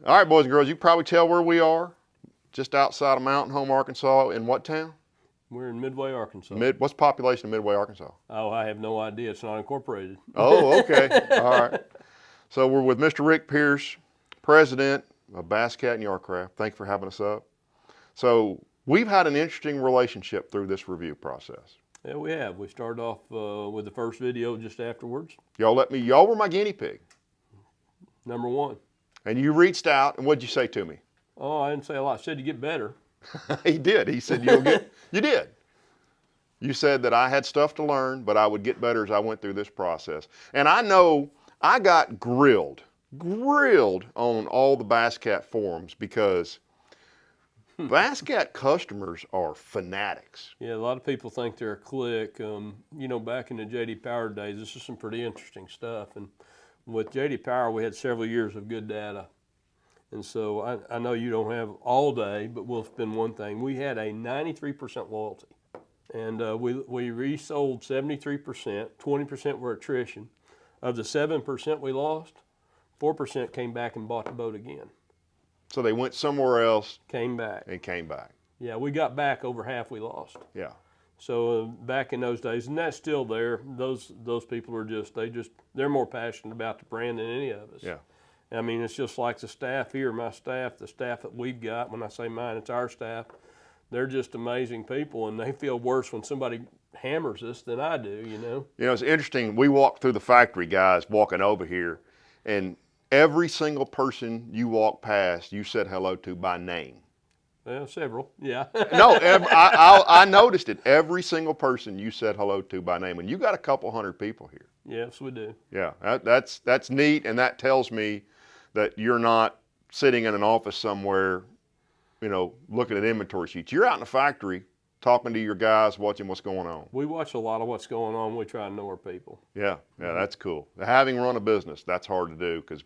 All right, boys and girls, you can probably tell where we are. Just outside of Mountain Home, Arkansas. In what town? We're in Midway, Arkansas. What's the population of Midway, Arkansas? Oh, I have no idea. It's not incorporated. Oh, okay. All right. So we're with Mr. Rick Pierce, president of Bass Cat and Yardcraft. Thanks for having us up. So we've had an interesting relationship through this review process. Yeah, we have. We started off with the first video just afterwards. Y'all were my guinea pig. Number one. And you reached out, and what'd you say to me? Oh, I didn't say a lot. I said you get better. He did. He said, you did. You said that I had stuff to learn, but I would get better as I went through this process. And I know I got grilled on all the Bass Cat forums because Bass Cat customers are fanatics. Yeah, a lot of people think they're a clique. You know, back in the J.D. Power days, this is some pretty interesting stuff. And with J.D. Power, we had several years of good data. And so I know you don't have all day, but we'll spend one thing. We had a 93% loyalty. And we resold 73%, 20% were attrition. Of the 7% we lost, 4% came back and bought the boat again. So they went somewhere else. Came back. And came back. Yeah, we got back over half we lost. Yeah. So back in those days, and that's still there. Those people are they're more passionate about the brand than any of us. Yeah. I mean, it's just like the staff here, my staff, the staff that we've got. When I say mine, it's our staff. They're just amazing people, and they feel worse when somebody hammers us than I do, you know. You know, it's interesting. We walked through the factory, guys, walking over here, and every single person you walk past, you said hello to by name. Well, several, yeah. No, I noticed it. Every single person you said hello to by name, and you got a couple hundred people here. Yes, we do. Yeah, that's neat, and that tells me that you're not sitting in an office somewhere, you know, looking at inventory sheets. You're out in the factory talking to your guys, watching what's going on. We watch a lot of what's going on. We try to know our people. Yeah, that's cool. Having run a business, that's hard to do because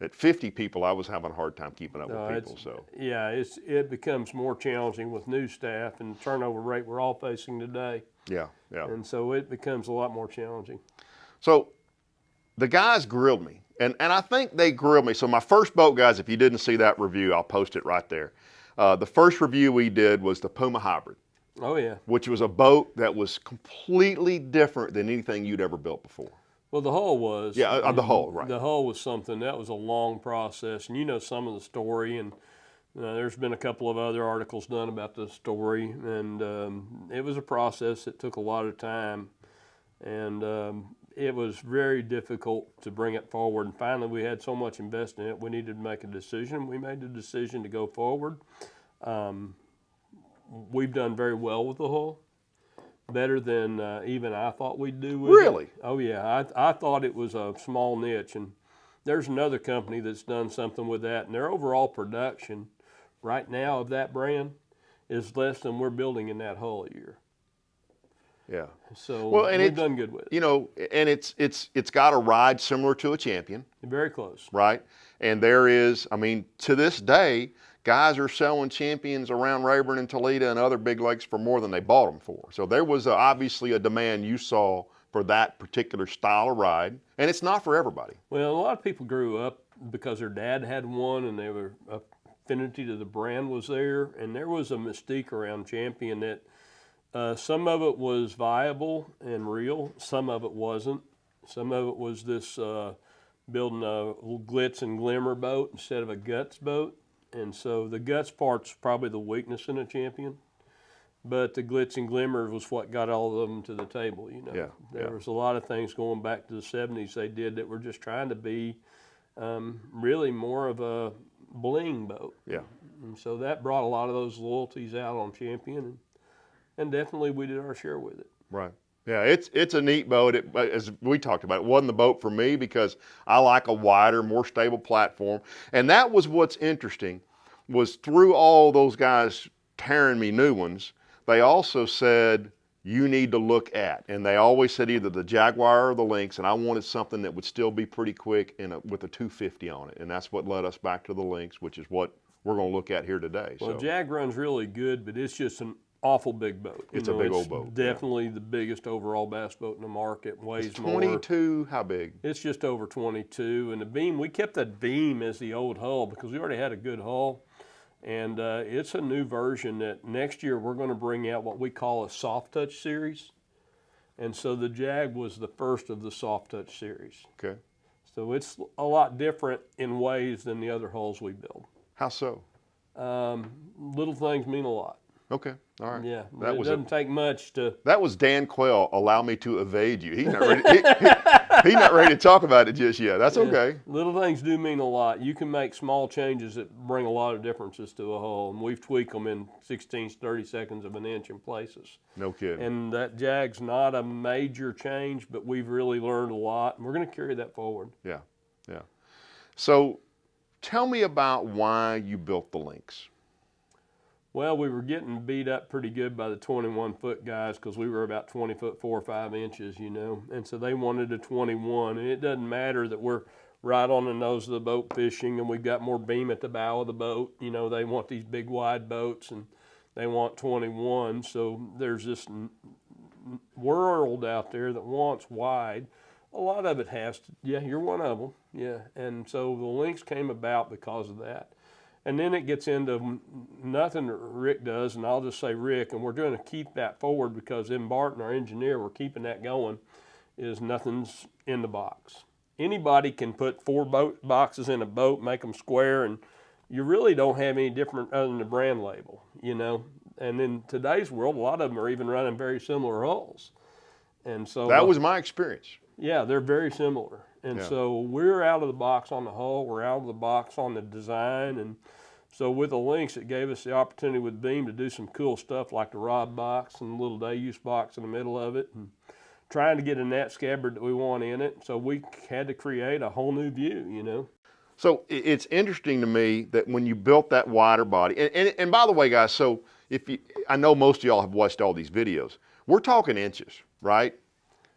at 50 people, I was having a hard time keeping up with people. So yeah, it becomes more challenging with new staff and the turnover rate we're all facing today. Yeah. And so it becomes a lot more challenging. So the guys grilled me, and I think they grilled me. So my first boat, guys, if you didn't see that review, I'll post it right there. The first review we did was the Puma Hybrid. Oh, yeah. Which was a boat that was completely different than anything you'd ever built before. Well, the hull was. Yeah, the hull, right. The hull was something, that was a long process. And you know some of the story, and there's been a couple of other articles done about the story. And it was a process that took a lot of time. And it was very difficult to bring it forward. And finally, we had so much invested in it, we needed to make a decision. We made the decision to go forward. We've done very well with the hull, better than even I thought we'd do with Really? it. Oh, yeah. I thought it was a small niche, and there's another company that's done something with that, and their overall production right now of that brand is less than we're building in that hull a year. Yeah. So we've done good with it. You know, and it's got a ride similar to a Champion. Very close. Right? And there is, I mean, to this day, guys are selling Champions around Rayburn and Toledo and other big lakes for more than they bought them for. So there was obviously a demand you saw for that particular style of ride, and it's not for everybody. Well, a lot of people grew up because their dad had one, and they were affinity to the brand was there, and there was a mystique around Champion that some of it was viable and real, some of it wasn't. Some of it was this building a little glitz and glimmer boat instead of a guts boat. And so the guts part's probably the weakness in a Champion, but the glitz and glimmer was what got all of them to the table, you know. Yeah, there was a lot of things going back to the 70s they did that were just trying to be really more of a bling boat. Yeah. And so that brought a lot of those loyalties out on Champion, and definitely we did our share with it. Right. Yeah, it's a neat boat. As we talked about, it wasn't the boat for me because I like a wider, more stable platform. And that was what's interesting, was through all those guys tearing me new ones, they also said, you need to look at. And they always said either the Jaguar or the Lynx, and I wanted something that would still be pretty quick with a 250 on it. And that's what led us back to the Lynx, which is what we're going to look at here today. Well, Jag runs really good, but it's just awful big boat. It's a big old boat. Definitely the biggest overall bass boat in the market. Weighs It's more. 22, how big? It's just over 22. And the beam, we kept that beam as the old hull because we already had a good hull. And it's a new version that next year we're going to bring out what we call a soft touch series. And so the Jag was the first of the soft touch series. Okay. So it's a lot different in ways than the other hulls we build. How so? Little things mean a lot. Okay, all right. Yeah, That it was doesn't take much to. That was Dan Quayle. Allow me to evade you. He's not ready. He's not ready to talk about it just yet. That's okay. Little things do mean a lot. You can make small changes that bring a lot of differences to a hull, and we've tweaked them in 16 30-seconds of an inch in places. No kidding. And that Jag's not a major change, but we've really learned a lot, and we're going to carry that forward. Yeah, yeah. So, tell me about why you built the Lynx. Well, we were getting beat up pretty good by the 21-foot guys because we were about 20 foot 4 or 5 inches, you know, and so they wanted a 21. And it doesn't matter that we're right on the nose of the boat fishing and we've got more beam at the bow of the boat. You know, they want these big wide boats and they want 21. So there's this world out there that wants wide. A lot of it has to, yeah, you're one of them, yeah. And so the Lynx came about because of that. And then it gets into nothing that Rick does, and I'll just say Rick, and we're going to keep that forward because in Barton, our engineer, we're keeping that going, is nothing's in the box. Anybody can put 4 boxes in a boat, make them square, and you really don't have any different other than the brand label, you know. And in today's world, a lot of them are even running very similar hulls. And so that was my experience. Yeah, they're very similar. And so we're out of the box on the hull, we're out of the box on the design, and so with the Lynx, it gave us the opportunity with Beam to do some cool stuff like the rod box and the little day-use box in the middle of it, and trying to get a net scabbard that we want in it. So we had to create a whole new view, you know. So it's interesting to me that when you built that wider body, and by the way, guys, so I know most of y'all have watched all these videos. We're talking inches, right?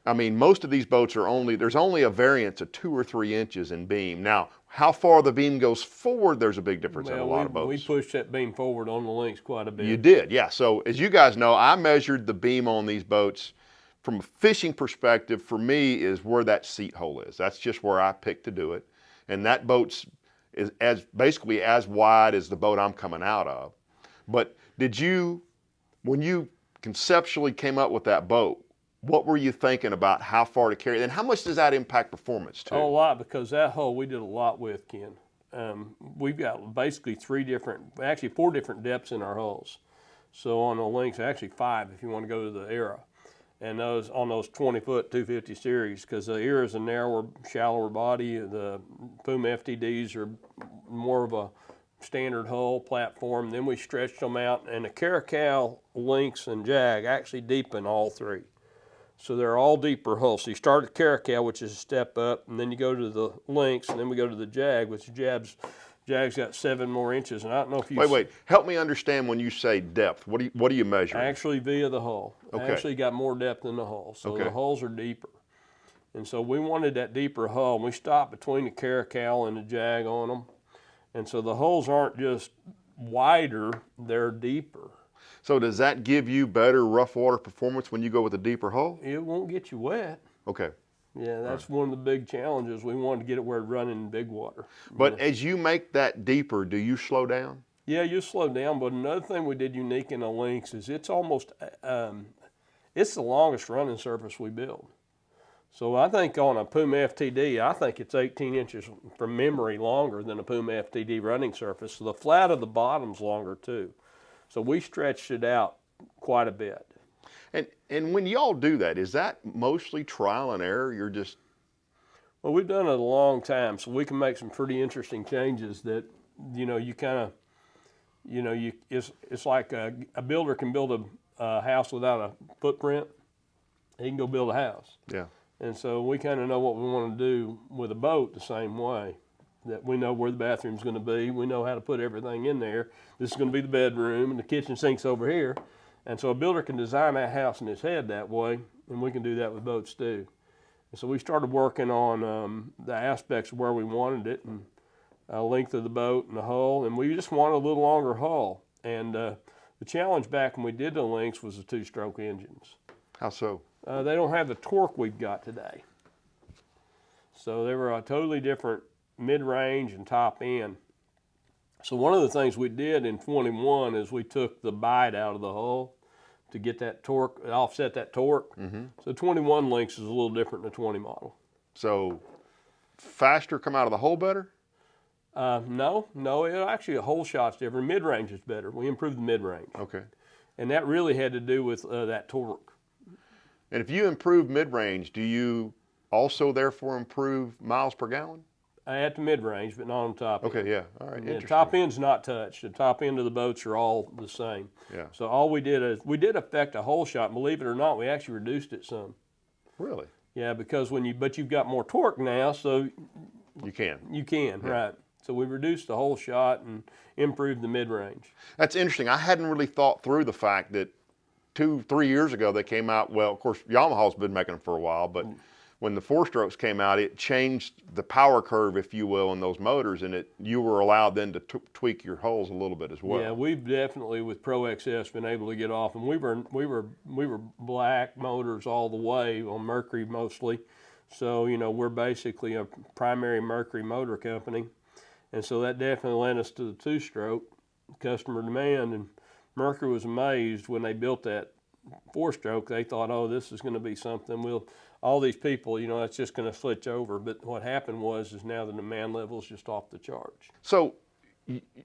I mean, most of these boats are there's only a variance of 2 or 3 inches in beam. Now, how far the beam goes forward, there's a big difference in a lot of boats. We pushed that beam forward on the Lynx quite a bit. You did, yeah. So as you guys know, I measured the beam on these boats from a fishing perspective. For me, is where that seat hole is. That's just where I picked to do it. And that boat's is basically as wide as the boat I'm coming out of. But when you conceptually came up with that boat, what were you thinking about how far to carry it? And how much does that impact performance too? A lot, because that hull we did a lot with, Ken. We've got basically 4 different depths in our hulls. So on the Lynx, actually 5 if you want to go to the Era. And on those 20-foot 250 series, because the Era is a narrower, shallower body. The Puma FTDs are more of a standard hull platform. Then we stretched them out, and the Caracal, Lynx, and Jag actually deepen all 3. So they're all deeper hulls. So you start at Caracal, which is a step up, and then you go to the Lynx, and then we go to the Jag, which Jag's got 7 more inches. And I don't know if you wait. Help me understand when you say depth. What do you measure? Actually, via the hull. Okay. Actually got more depth in the hull. So the hulls are deeper. And so we wanted that deeper hull. And we stopped between the Caracal and the Jag on them. And so the hulls aren't just wider, they're deeper. So does that give you better rough water performance when you go with a deeper hull? It won't get you wet. Okay. Yeah, that's one of the big challenges. We wanted to get it where it's running in big water. But as you make that deeper, do you slow down? Yeah, you slow down. But another thing we did unique in the Lynx is it's almost, it's the longest running surface we build. So I think on a Puma FTD, I think it's 18 inches from memory longer than a Puma FTD running surface. So the flat of the bottom's longer too. So we stretched it out quite a bit. And when y'all do that, is that mostly trial and error? You're just... Well, we've done it a long time, so we can make some pretty interesting changes that, you know, you kind of, you know, it's like a builder can build a house without a footprint. He can go build a house. Yeah. And so we kind of know what we want to do with a boat the same way. That we know where the bathroom's going to be. We know how to put everything in there. This is going to be the bedroom, and the kitchen sink's over here. And so a builder can design that house in his head that way, and we can do that with boats too. And so we started working on the aspects of where we wanted it, and length of the boat and the hull, and we just wanted a little longer hull. And The challenge back when we did the Lynx was the two-stroke engines. How so? They don't have the torque we've got today. So they were a totally different mid-range and top end. So one of the things we did in 21 is we took the bite out of the hull to get that torque, offset that torque. So 21 Lynx is a little different than the 20 model. So faster come out of the hole better? No, actually a whole shot's different. Mid-range is better. We improved the mid-range. Okay. And that really had to do with that torque. And if you improve mid-range, do you also therefore improve miles per gallon? At the mid-range, but not on top end. Okay, yeah, all right, Yeah, interesting. top end's not touched. The top end of the boats are all the same. Yeah. So all we did is, we did affect a whole shot. Believe it or not, we actually reduced it some. Really? Yeah, because but you've got more torque now, so You can. you can, right. So we reduced the whole shot and improved the mid-range. That's interesting. I hadn't really thought through the fact that 2-3 years ago they came out, well, of course, Yamaha's been making them for a while, but when the 4-strokes came out, it changed the power curve, if you will, in those motors, and you were allowed then to tweak your hulls a little bit as well. Yeah, we've definitely with Pro XS been able to get off, and we were black motors all the way on Mercury mostly. So we're basically a primary Mercury motor company, and so that definitely led us to the two-stroke customer demand. And Mercury was amazed when they built that 4-stroke. They thought, oh, this is going to be something. All these people, that's just going to switch over. But what happened is now the demand level is just off the charts. So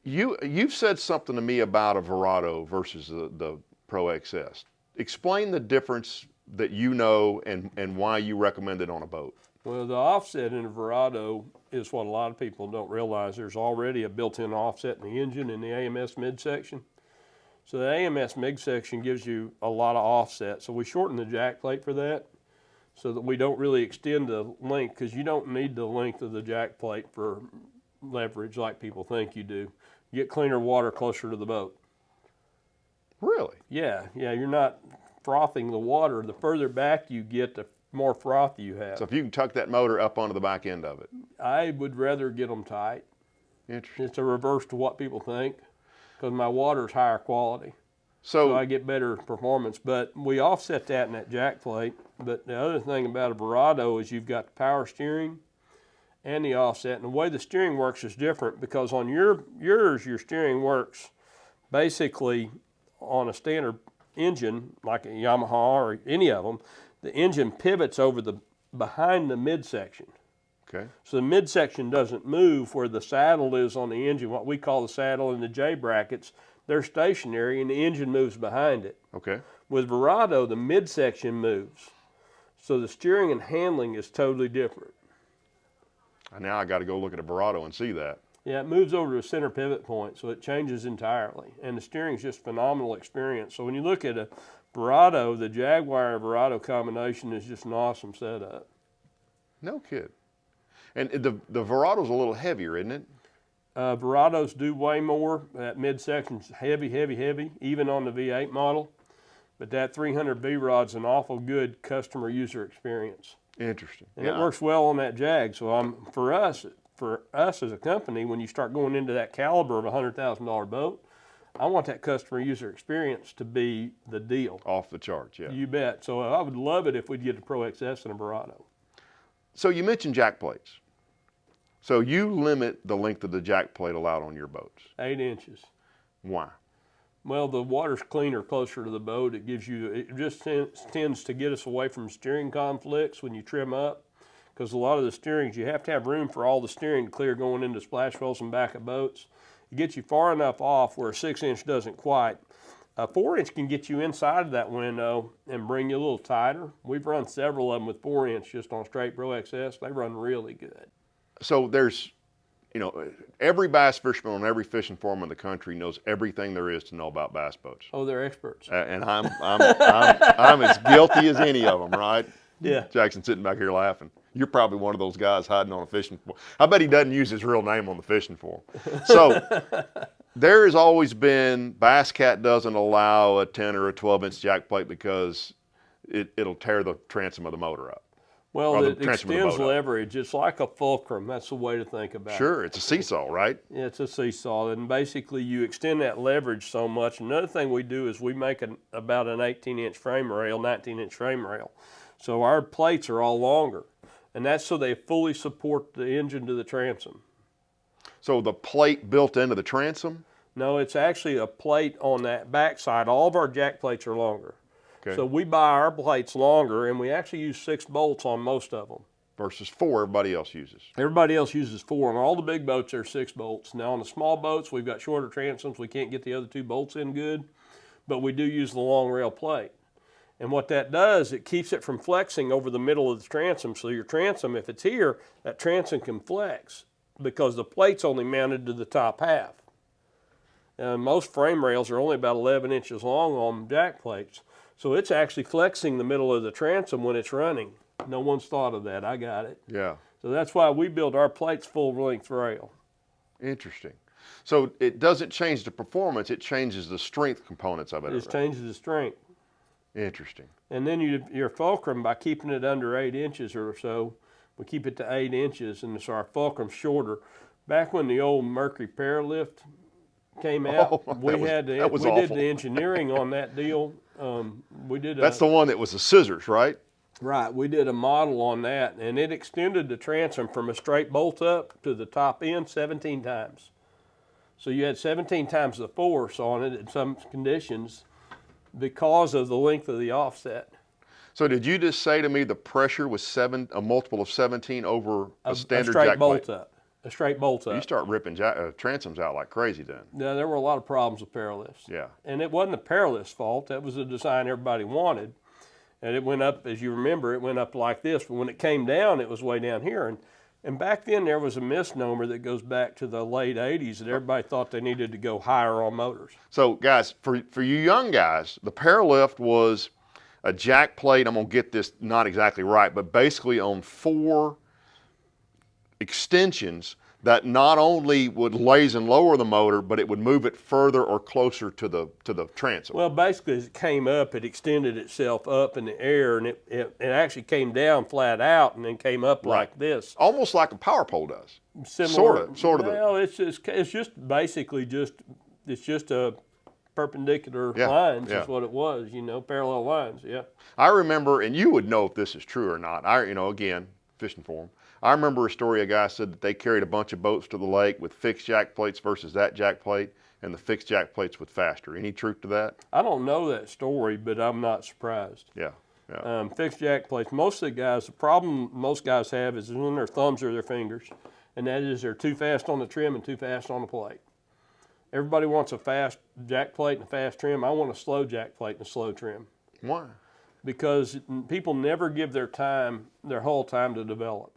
you've said something to me about a Verado versus the Pro XS. Explain the difference that you know and why you recommend it on a boat. Well, the offset in a Verado is what a lot of people don't realize. There's already a built-in offset in the engine in the AMS midsection. So the AMS midsection gives you a lot of offset. So we shorten the jack plate for that, so that we don't really extend the length, because you don't need the length of the jack plate for leverage like people think you do. You get cleaner water closer to the boat. Really? Yeah, you're not frothing the water. The further back you get, the more froth you have. So if you can tuck that motor up onto the back end of it. I would rather get them tight. Interesting. It's a reverse to what people think, because my water's higher quality. So I get better performance, but we offset that in that jack plate. But the other thing about a Verado is you've got the power steering and the offset. And the way the steering works is different, because on yours, your steering works basically on a standard engine, like a Yamaha or any of them. The engine pivots over behind the midsection. Okay. So the midsection doesn't move where the saddle is on the engine, what we call the saddle and the J brackets. They're stationary and the engine moves behind it. Okay. With Verado, the midsection moves. So the steering and handling is totally different. Now I got to go look at a Verado and see that. Yeah, it moves over to a center pivot point, so it changes entirely. And the steering's just phenomenal experience. So when you look at a Verado, the Jaguar Verado combination is just an awesome setup. No kid. And the Verado's a little heavier, isn't it? Verados do way more. That midsection's heavy, even on the V8 model. But that 300 V-Rod's an awful good customer user experience. Interesting. And it works well on that Jag. So for us as a company, when you start going into that caliber of a $100,000 boat, I want that customer user experience to be the deal. Off the charts, yeah. You bet. So I would love it if we'd get a Pro XS and a Verado. So you mentioned jack plates. So you limit the length of the jack plate allowed on your boats. 8 inches. Why? Well, the water's cleaner closer to the boat. It just tends to get us away from steering conflicts when you trim up, because a lot of the steerings, you have to have room for all the steering to clear going into splash wells and back of boats. It gets you far enough off where a 6-inch doesn't quite. A 4-inch can get you inside of that window and bring you a little tighter. We've run several of them with 4-inch just on straight Pro XS. They run really good. So there's, every bass fisherman on every fishing forum in the country knows everything there is to know about bass boats. Oh, they're experts. And I'm as guilty as any of them, right? Yeah. Jackson's sitting back here laughing. You're probably one of those guys hiding on a fishing forum. I bet he doesn't use his real name on the fishing forum. So there has always been, Bass Cat doesn't allow a 10 or a 12-inch jack plate because it'll tear the transom of the motor up. Well, or the it transom of the extends boat up. leverage. It's like a fulcrum. That's the way to think about it. Sure, it's a seesaw, right? Yeah, it's a seesaw, and basically you extend that leverage so much. Another thing we do is we make about an 18-inch frame rail, 19-inch frame rail. So our plates are all longer, and that's so they fully support the engine to the transom. So the plate built into the transom? No, it's actually a plate on that backside. All of our jack plates are longer. Okay. So we buy our plates longer, and we actually use 6 bolts on most of them. Versus 4 everybody else uses. Everybody else uses 4. On all the big boats, there are 6 bolts. Now, on the small boats, we've got shorter transoms. We can't get the other 2 bolts in good, but we do use the long rail plate. And what that does, it keeps it from flexing over the middle of the transom. So your transom, if it's here, that transom can flex because the plate's only mounted to the top half. And most frame rails are only about 11 inches long on jack plates. So it's actually flexing the middle of the transom when it's running. No one's thought of that. I got it. Yeah. So that's why we build our plates full length rail. Interesting. So it doesn't change the performance, it changes the strength components of it. It just changes the strength. Interesting. And then your fulcrum, by keeping it under 8 inches or so, we keep it to 8 inches, and so our fulcrum's shorter. Back when the old Mercury Paralift came out, we did the engineering on that deal. That's the one that was the scissors, right? Right, we did a model on that, and it extended the transom from a straight bolt up to the top end 17 times. So you had 17 times the force on it in some conditions because of the length of the offset. So did you just say to me the pressure was a multiple of 17 over a standard straight jack bolt plate? up. A straight bolt up. You start ripping transoms out like crazy then. Yeah, there were a lot of problems with Paralifts. Yeah. And it wasn't the Paralift's fault. That was the design everybody wanted. And it went up, as you remember, it went up like this. But when it came down, it was way down here. And back then, there was a misnomer that goes back to the late 80s that everybody thought they needed to go higher on motors. So, guys, for you young guys, the Paralift was a jack plate. I'm going to get this not exactly right, but basically on 4 extensions that not only would raise and lower the motor, but it would move it further or closer to the transom. Well, basically, as it came up, it extended itself up in the air, and it actually came down flat out and then came up like this. Almost like a power pole does. Similar. Sort of. Well, it's just basically it's just a perpendicular lines is what it was, parallel lines, yeah. I remember, and you would know if this is true or not. Again, fishing for them. I remember a story, a guy said that they carried a bunch of boats to the lake with fixed jack plates versus that jack plate, and the fixed jack plates with faster. Any truth to that? I don't know that story, but I'm not surprised. Yeah. Fixed jack plates, most of the guys, the problem most guys have is when their thumbs or their fingers, and that is they're too fast on the trim and too fast on the plate. Everybody wants a fast jack plate and a fast trim. I want a slow jack plate and a slow trim. Why? Because people never give their whole time to develop.